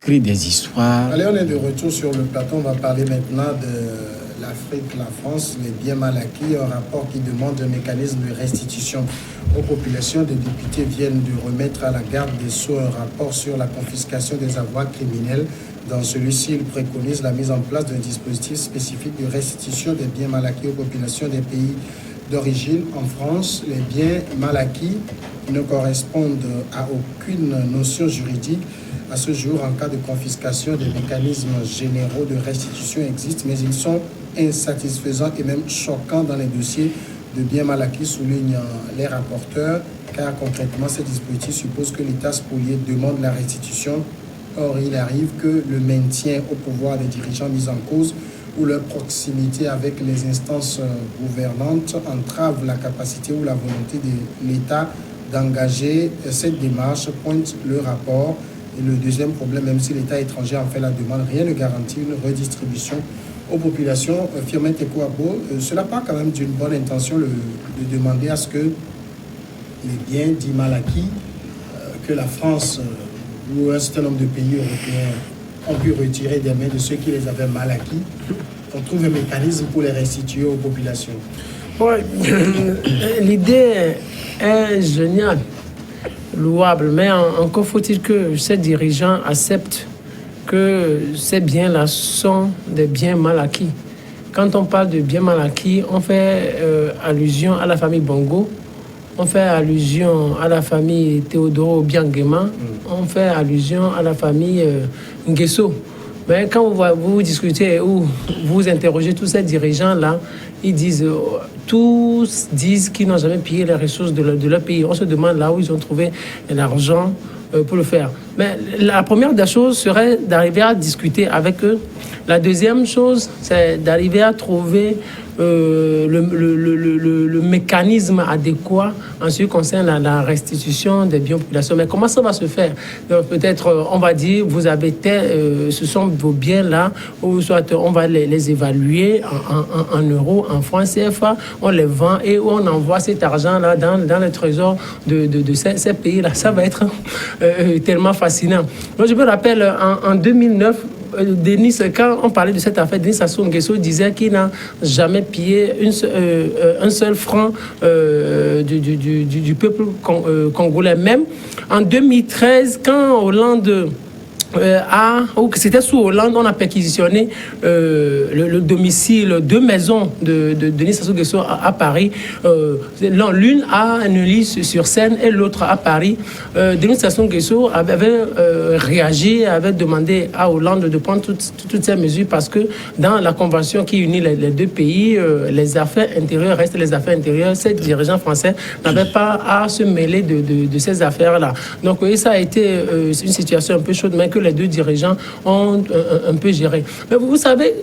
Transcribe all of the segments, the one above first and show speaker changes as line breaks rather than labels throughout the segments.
crée des histoires.
Allez, on est de retour sur le plateau. On va parler maintenant de l'Afrique, la France, les biens mal acquis. Un rapport qui demande un mécanisme de restitution aux populations. Des députés viennent de remettre à la garde des Sceaux un rapport sur la confiscation des avoirs criminels. Dans celui-ci, il préconise la mise en place d'un dispositif spécifique de restitution des biens mal acquis aux populations des pays d'origine. En France, les biens mal acquis ne correspondent à aucune notion juridique. À ce jour, en cas de confiscation, des mécanismes généraux de restitution existent, mais ils sont insatisfaisants et même choquants dans les dossiers de biens mal acquis, soulignent les rapporteurs, car concrètement, ces dispositifs supposent que l'État spolié demande la restitution. Or, il arrive que le maintien au pouvoir des dirigeants mis en cause ou leur proximité avec les instances gouvernantes entrave la capacité ou la volonté de l'État d'engager cette démarche, pointe le rapport. Et le deuxième problème, même si l'État étranger en fait la demande, rien ne garantit une redistribution aux populations. Firmin Tekouabo, cela part quand même d'une bonne intention de demander à ce que les biens dits mal acquis, que la France ou un certain nombre de pays européens ont pu retirer des mains de ceux qui les avaient mal acquis, qu'on trouve un mécanisme pour les restituer aux populations.
Ouais. L'idée est géniale, louable, mais encore faut-il que ces dirigeants acceptent que ces biens-là sont des biens mal acquis. Quand on parle de biens mal acquis, on fait allusion à la famille Bongo, on fait allusion à la famille Théodoro Obiang-Nguema, on fait allusion à la famille Nguesso. Mais quand vous discutez ou vous interrogez tous ces dirigeants-là, ils disent, tous disent qu'ils n'ont jamais pillé les ressources de leur pays. On se demande là où ils ont trouvé l'argent pour le faire. Mais la première des choses serait d'arriver à discuter avec eux. La deuxième chose, c'est d'arriver à trouver le mécanisme adéquat en ce qui concerne la restitution des biens aux populations. Mais comment ça va se faire? Donc, peut-être, on va dire, vous avez ce sont vos biens là, ou soit on va les évaluer en euros, en francs CFA, on les vend et on envoie cet argent-là dans le trésor de ces pays-là. Ça va être tellement fascinant. Moi, je me rappelle, en 2009, Denis, quand on parlait de cette affaire, Denis Sassou Nguesso disait qu'il n'a jamais pillé un seul franc du peuple congolais. Même en 2013, quand Hollande c'était sous Hollande, on a perquisitionné le domicile, deux maisons de Denis Sassou Nguesso à Paris. L'une à Neuilly-sur-Seine et l'autre à Paris. Denis Sassou Nguesso avait réagi, avait demandé à Hollande de prendre toutes ces mesures parce que dans la convention qui unit les deux pays, les affaires intérieures restent les affaires intérieures. Ces dirigeants français n'avaient pas à se mêler de ces affaires-là. Donc oui, ça a été une situation un peu chaude, mais que les deux dirigeants ont un peu géré. Mais vous savez,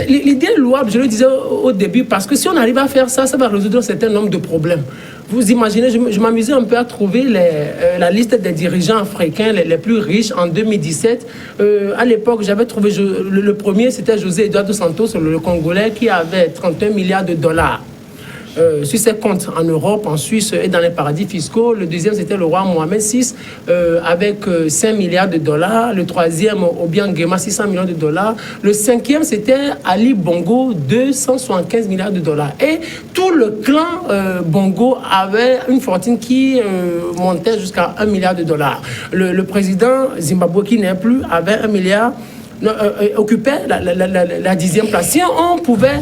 l'idée est louable, je le disais au début, parce que si on arrive à faire ça, ça va résoudre un certain nombre de problèmes. Vous imaginez, je m'amusais un peu à trouver la liste des dirigeants africains les plus riches en 2017. À l'époque, j'avais trouvé, le premier, c'était José Eduardo Santos, le Congolais, qui avait 31 milliards de dollars. Sur ses comptes en Europe, en Suisse et dans les paradis fiscaux. Le deuxième, c'était le roi Mohamed VI avec 5 milliards de dollars. Le troisième, Obiang Nguema, 600 millions de dollars. Le cinquième, c'était Ali Bongo, 275 milliards de dollars. Et tout le clan Bongo avait une fortune qui montait jusqu'à 1 milliard de dollars. Le président Zimbabwe, qui n'est plus, avait 1 milliard occupait la 10e place. Si on pouvait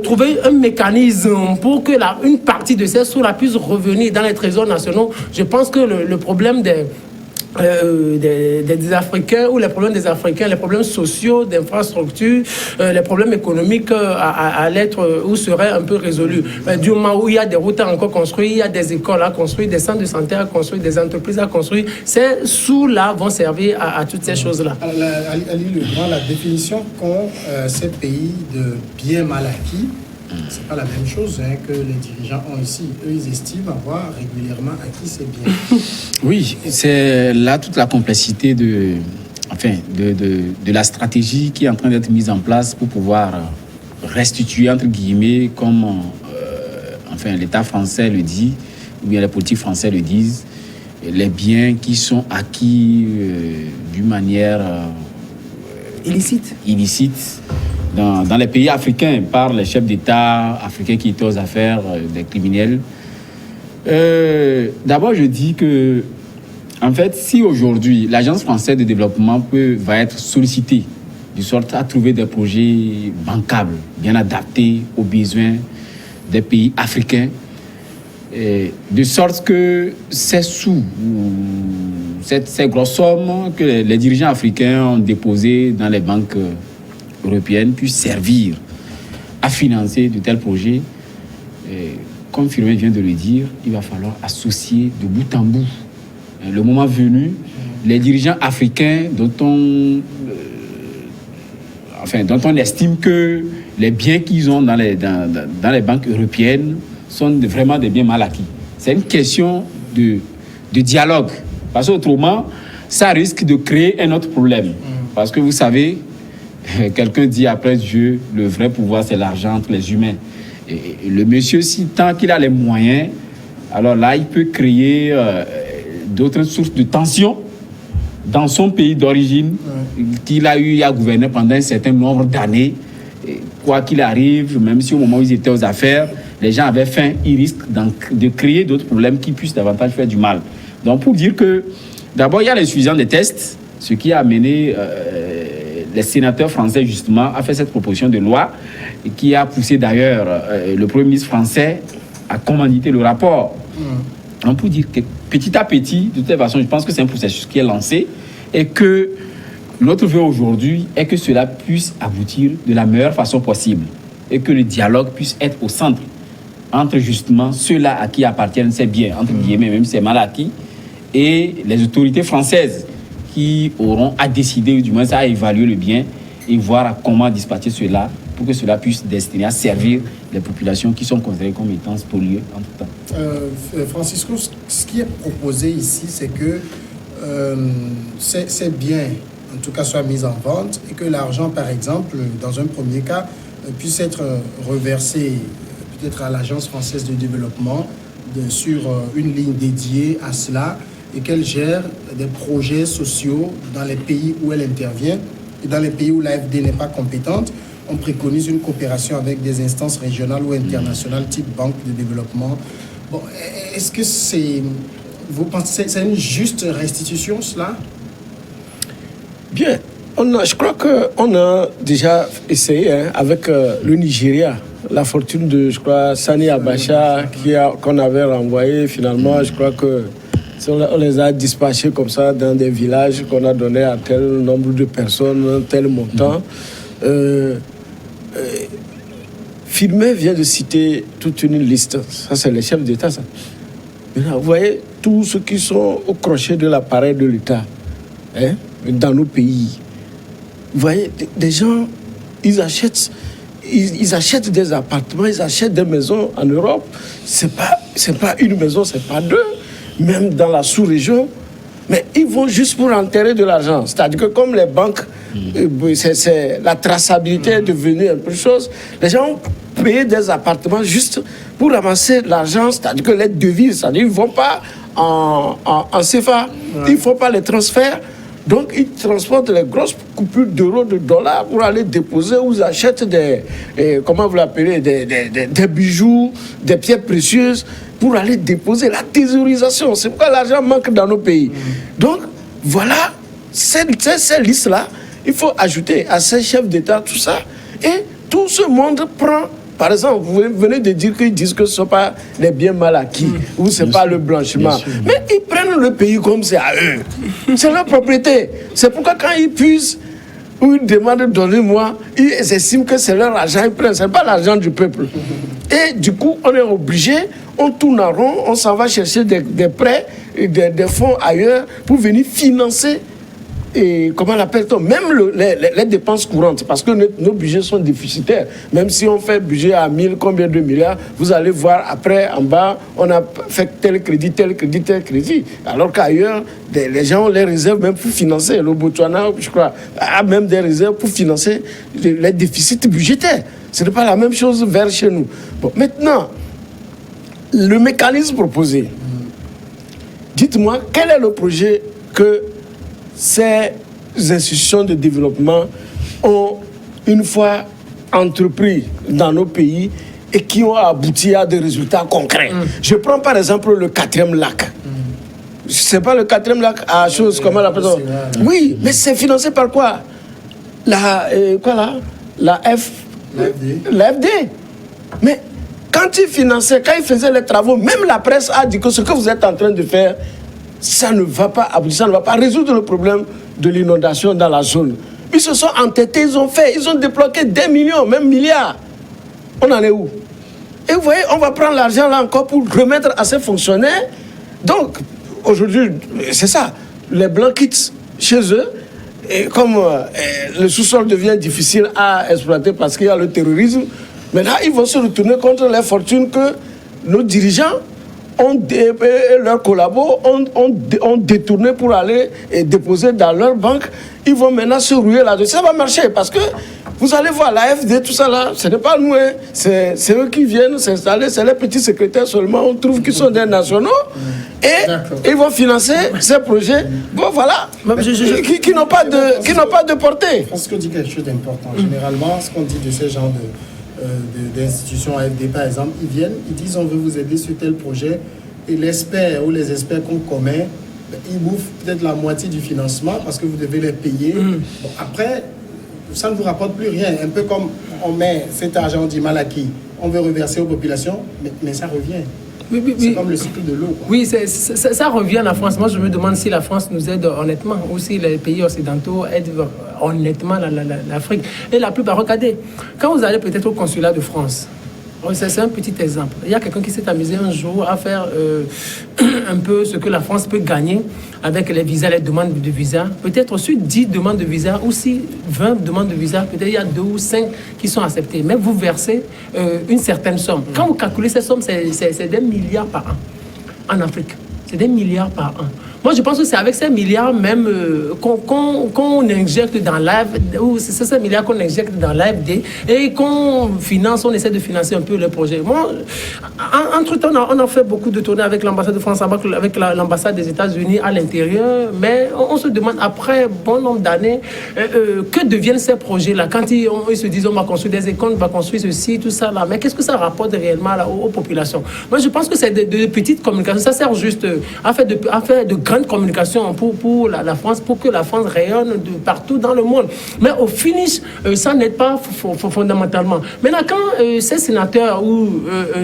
trouver un mécanisme pour que une partie de ces sous-là puisse revenir dans les trésors nationaux, je pense que le problème des Africains ou les problèmes des Africains, les problèmes sociaux, d'infrastructure, les problèmes économiques à l'être ou seraient un peu résolus. Du moment où il y a des routes à encore construire, il y a des écoles à construire, des centres de santé à construire, des entreprises à construire, ces sous-là vont servir à toutes ces choses-là.
Ali Legrand, la définition qu'ont ces pays de biens mal acquis, c'est pas la même chose que les dirigeants ont ici. Eux, ils estiment avoir régulièrement acquis ces biens.
Oui, c'est là toute la complexité de la stratégie qui est en train d'être mise en place pour pouvoir restituer, entre guillemets, comme l'État français le dit, ou bien les politiques français le disent, les biens qui sont acquis d'une manière illicite dans les pays africains par les chefs d'État africains qui étaient aux affaires des criminels. D'abord, je dis que, en fait, si aujourd'hui l'Agence française de développement va être sollicitée de sorte à trouver des projets bancables, bien adaptés aux besoins des pays africains, de sorte que ces sous, ces grosses sommes que les dirigeants africains ont déposées dans les banques européennes puissent servir à financer de tels projets, comme Firmin vient de le dire, il va falloir associer de bout en bout. Le moment venu, les dirigeants africains dont on estime que les biens qu'ils ont dans les banques européennes sont vraiment des biens mal acquis. C'est une question de dialogue. Parce qu'autrement, ça risque de créer un autre problème. Parce que vous savez, quelqu'un dit après Dieu, le vrai pouvoir, c'est l'argent entre les humains. Et le monsieur, si tant qu'il a les moyens, alors là, il peut créer d'autres sources de tension dans son pays d'origine qu'il a eu à gouverner pendant un certain nombre d'années. Et quoi qu'il arrive, même si au moment où ils étaient aux affaires, les gens avaient faim, ils risquent de créer d'autres problèmes qui puissent davantage faire du mal. Donc, pour dire que, d'abord, il y a l'insuffisance des tests, ce qui a amené les sénateurs français, justement, à faire cette proposition de loi, et qui a poussé d'ailleurs le Premier ministre français à commanditer le rapport. Donc, pour dire que petit à petit, de toute façon, je pense que c'est un processus qui est lancé et que notre vœu aujourd'hui est que cela puisse aboutir de la meilleure façon possible et que le dialogue puisse être au centre entre justement ceux-là à qui appartiennent ces biens, entre guillemets, même si c'est mal acquis, et les autorités françaises qui auront à décider, ou du moins à évaluer le bien et voir comment dispatcher cela pour que cela puisse destiner à servir les populations qui sont considérées comme étant spoliées en tout temps.
Francisco, ce qui est proposé ici, c'est que ces biens, en tout cas, soient mis en vente et que l'argent, par exemple, dans un premier cas, puisse être reversé peut-être à l'Agence française de développement sur une ligne dédiée à cela et qu'elle gère des projets sociaux dans les pays où elle intervient. Et dans les pays où l'AFD n'est pas compétente, on préconise une coopération avec des instances régionales ou internationales type banque de développement. Bon, est-ce que vous pensez que c'est une juste restitution, cela?
Bien, je crois qu'on a déjà essayé avec le Nigeria. La fortune de, je crois, Sani Abacha qu'on avait renvoyé, finalement, je crois que on les a dispatchés comme ça dans des villages qu'on a donné à tel nombre de personnes, tel montant. Firmin vient de citer toute une liste. Ça, c'est les chefs d'État, ça. Maintenant, vous voyez, tous ceux qui sont au crochet de l'appareil de l'État, hein, dans nos pays. Vous voyez, des gens, ils achètent des appartements, ils achètent des maisons en Europe. C'est pas une maison, c'est pas deux. Même dans la sous-région, mais ils vont juste pour enterrer de l'argent. C'est-à-dire que comme les banques, la traçabilité est devenue un peu chose, les gens ont payé des appartements juste pour ramasser l'argent, c'est-à-dire que les devises, c'est-à-dire qu'ils ne vont pas en CFA, ils ne font pas les transferts. Donc, ils transportent les grosses coupures d'euros, de dollars pour aller déposer ou ils achètent comment vous l'appelez, des bijoux, des pierres précieuses pour aller déposer la thésaurisation. C'est pourquoi l'argent manque dans nos pays. Donc, voilà, cette liste-là, il faut ajouter à ces chefs d'État tout ça. Et tout ce monde prend. Par exemple, vous venez de dire qu'ils disent que ce ne sont pas les biens mal acquis ou ce n'est pas le blanchiment. Mais ils prennent le pays comme c'est à eux. C'est leur propriété. C'est pourquoi quand ils puissent ou ils demandent donnez-moi, ils estiment que c'est leur argent, ils prennent. Ce n'est pas l'argent du peuple. Et du coup, on est obligé, on tourne en rond, on s'en va chercher des prêts, des fonds ailleurs pour venir financer. Et comment l'appelle-t-on? Même les dépenses courantes, parce que nos budgets sont déficitaires. Même si on fait budget à 1000, combien de milliards, vous allez voir après, en bas, on a fait tel crédit, tel crédit, tel crédit. Alors qu'ailleurs, les gens ont les réserves même pour financer. Le Botswana, je crois, a même des réserves pour financer les déficits budgétaires. Ce n'est pas la même chose vers chez nous. Bon, maintenant, le mécanisme proposé Dites-moi, quel est le projet que ces institutions de développement ont une fois entrepris dans nos pays et qui ont abouti à des résultats concrets. Je prends par exemple le 4e lac. C'est pas le 4e lac à chose, comment on l'appelle ça? Oui, mais c'est financé par quoi? L'AFD. Mais quand ils finançaient, quand ils faisaient les travaux, même la presse a dit que ce que vous êtes en train de faire, ça ne va pas aboutir, ça ne va pas résoudre le problème de l'inondation dans la zone. Ils se sont entêtés, ils ont débloqué des millions, même milliards. On en est où? Et vous voyez, on va prendre l'argent là encore pour remettre à ces fonctionnaires. Donc, aujourd'hui, c'est ça. Les Blancs quittent chez eux. Et comme le sous-sol devient difficile à exploiter parce qu'il y a le terrorisme, maintenant, ils vont se retourner contre les fortunes que nos dirigeants leurs collabos ont détourné pour aller déposer dans leur banque. Ils vont maintenant se ruer là-dessus. Ça va marcher parce que vous allez voir l'AFD, tout ça là, ce n'est pas nous, hein. C'est eux qui viennent s'installer, c'est les petits secrétaires seulement, on trouve qu'ils sont des nationaux et ils vont financer ces projets, bon voilà, qui n'ont pas de portée.
Je pense qu'on dit quelque chose d'important. Généralement, ce qu'on dit de ces genres d'institutions AFD par exemple, ils viennent, ils disent on veut vous aider sur tel projet et l'expert ou les experts qu'on commet, ils bouffent peut-être la moitié du financement parce que vous devez les payer. Bon, après, ça ne vous rapporte plus rien. Un peu comme on met cet argent du mal acquis, on veut reverser aux populations, mais ça revient. Oui. C'est comme le cycle de l'eau.
Oui, ça revient à la France. Moi, je me demande si la France nous aide honnêtement ou si les pays occidentaux aident honnêtement l'Afrique. Et la plupart, regardez, quand vous allez peut-être au consulat de France, c'est un petit exemple. Il y a quelqu'un qui s'est amusé un jour à faire un peu ce que la France peut gagner avec les visas, les demandes de visa. Peut-être sur 10 demandes de visa ou si 20 demandes de visa, peut-être il y a 2 ou 5 qui sont acceptées. Mais vous versez une certaine somme. Quand vous calculez cette somme, c'est des milliards par an en Afrique. C'est des milliards par an. Moi, je pense que c'est avec ces milliards même qu'on injecte dans l'AFD, ou c'est ces milliards qu'on injecte dans l'AFD et qu'on finance, on essaie de financer un peu le projet. Moi, entre-temps, on a fait beaucoup de tournées avec l'ambassade de France, avec l'ambassade des États-Unis à l'intérieur, mais on se demande, après bon nombre d'années, que deviennent ces projets-là? Quand ils se disent, on va construire des écoles, on va construire ceci, tout ça là, mais qu'est-ce que ça rapporte réellement là, aux populations? Moi, je pense que c'est de petites communications, ça sert juste à faire de grande communication pour la France, pour que la France rayonne de partout dans le monde. Mais au finish, ça n'aide pas fondamentalement. Maintenant, quand ces sénateurs ou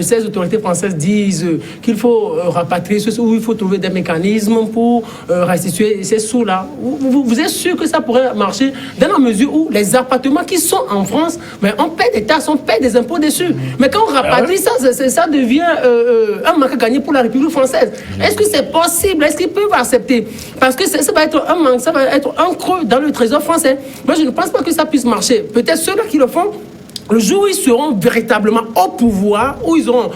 ces autorités françaises disent qu'il faut rapatrier ceci, ou il faut trouver des mécanismes pour restituer ces sous-là, vous êtes sûr que ça pourrait marcher dans la mesure où les appartements qui sont en France, mais on paie des taxes, on paie des impôts dessus. Mais quand on rapatrie ça devient un manque à gagner pour la République française. Est-ce que c'est possible? Est-ce qu'ils peuvent accepter? Parce que ça va être un manque, ça va être un creux dans le trésor français. Moi, je ne pense pas que ça puisse marcher. Peut-être ceux-là qui le font, le jour où ils seront véritablement au pouvoir, où ils auront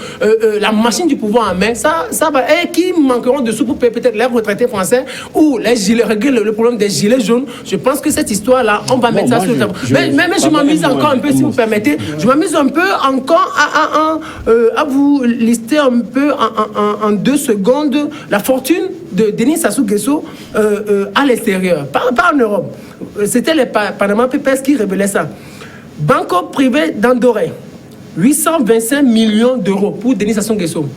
la machine du pouvoir en main, ça va, et qui manqueront de sous pour payer peut-être les retraités français ou les gilets, régler le problème des gilets jaunes. Je pense que cette histoire-là, on va mettre ça sur le tableau. Mais je m'amuse encore un peu, si vous permettez. Je m'amuse un peu encore à vous lister un peu en 2 secondes la fortune de Denis Sassou Nguesso à l'extérieur, pas en Europe. C'était les Panama Papers qui révélaient ça. Banco privé d'Andorre, 825 millions d'euros pour Denis Sassou Nguesso.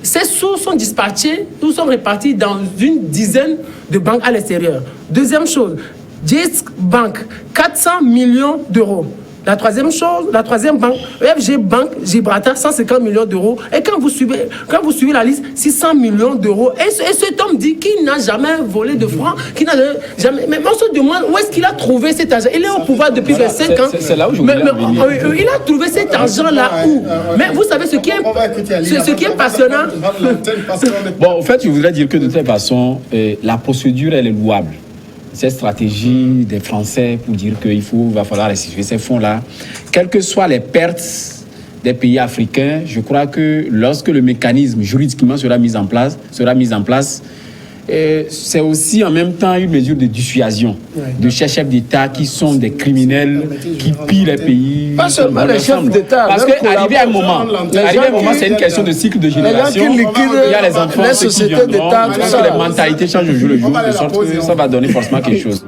Ces sous sont dispatchés, tous sont répartis dans une dizaine de banques à l'extérieur. Deuxième chose, JISC Bank, 400 millions d'euros. La troisième banque, EFG Bank, Gibraltar, 150 millions d'euros. Et quand vous suivez la liste, 600 millions d'euros. Et cet homme dit qu'il n'a jamais volé de francs, qu'il n'a jamais... Mais on se demande où est-ce qu'il a trouvé cet argent. Il est au pouvoir depuis 25 ans.
C'est là où je voulais
il a trouvé cet argent-là où? Mais vous savez ce qui est passionnant.
Bon, en fait, je voudrais dire que de toute façon, la procédure, elle est louable. Cette stratégie des Français pour dire qu'il va falloir restituer ces fonds-là, quelles que soient les pertes des pays africains, je crois que lorsque le mécanisme juridiquement sera mis en place, c'est aussi en même temps une mesure de dissuasion de ces chefs d'État qui sont des criminels, qui pillent les pays.
Pas seulement les chefs d'État.
Parce qu'arrivé à un moment, c'est une question de cycle de génération. Il y a les enfants,
les
ceux qui
sociétés
viendront,
d'État, tout
parce
ça.
que les mentalités changent au jour le jour, de sorte que ça va donner forcément quelque chose.